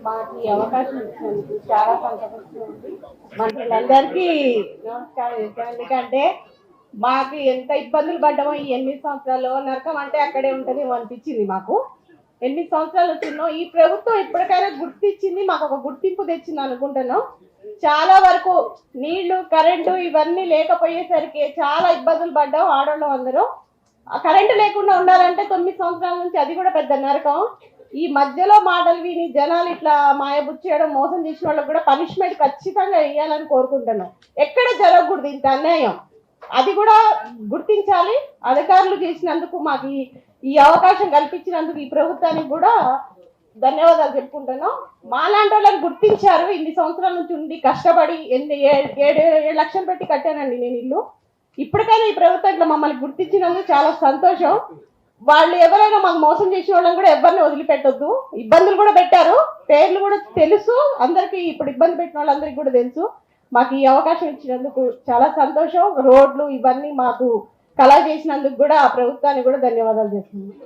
మాకు ఈ అవకాశం ఇచ్చినందుకు చాలా సంతోషంగా ఉంది. మనుషులందరికీ నమస్కారం చేస్తాను. ఎందుకంటే మాకు ఎంత ఇబ్బందులు పడ్డామో ఈ 8 సంవత్సరాలు, నరకం అంటే అక్కడే ఉంటుంది అనిపించింది మాకు. 8 సంవత్సరాలు వచ్చిందో ఈ ప్రభుత్వం ఇప్పటికైనా గుర్తించింది, మాకు ఒక గుర్తింపు తెచ్చింది అనుకుంటున్నాం. చాలా వరకు నీళ్లు, కరెంటు ఇవన్నీ లేకపోయేసరికి చాలా ఇబ్బందులు పడ్డాం ఆడవాళ్ళం అందరూ. కరెంటు లేకుండా ఉండాలంటే 9 సంవత్సరాల నుంచి అది కూడా పెద్ద నరకం. ఈ మధ్యలో మాటలు విని జనాలు ఇట్లా మాయబుచ్చేయడం, మోసం చేసిన వాళ్ళకి కూడా పనిష్మెంట్ ఖచ్చితంగా వేయాలని కోరుకుంటున్నాం. ఎక్కడ జరగకూడదు ఇంత అన్యాయం, అది కూడా గుర్తించాలి. అధికారులు చేసినందుకు, మాకు ఈ అవకాశం కల్పించినందుకు ఈ ప్రభుత్వానికి కూడా ధన్యవాదాలు చెప్పుకుంటున్నాం. మాలాంటి వాళ్ళని గుర్తించారు. ఇన్ని సంవత్సరాల నుంచి ఉండి కష్టపడి 7 లక్షలు పెట్టి కట్టానండి నేను ఇల్లు. ఇప్పటికైనా ఈ ప్రభుత్వం ఇట్లా మమ్మల్ని గుర్తించినందుకు చాలా సంతోషం. వాళ్ళు ఎవరైనా మాకు మోసం చేసిన వాళ్ళని కూడా ఎవరిని వదిలిపెట్టొద్దు. ఇబ్బందులు కూడా పెట్టారు, పేర్లు కూడా తెలుసు అందరికీ. ఇప్పుడు ఇబ్బంది పెట్టిన వాళ్ళందరికీ కూడా తెలుసు. మాకు ఈ అవకాశం ఇచ్చినందుకు చాలా సంతోషం. రోడ్లు ఇవన్నీ మాకు కళ చేసినందుకు కూడా ఆ ప్రభుత్వానికి కూడా ధన్యవాదాలు చేస్తున్నాం.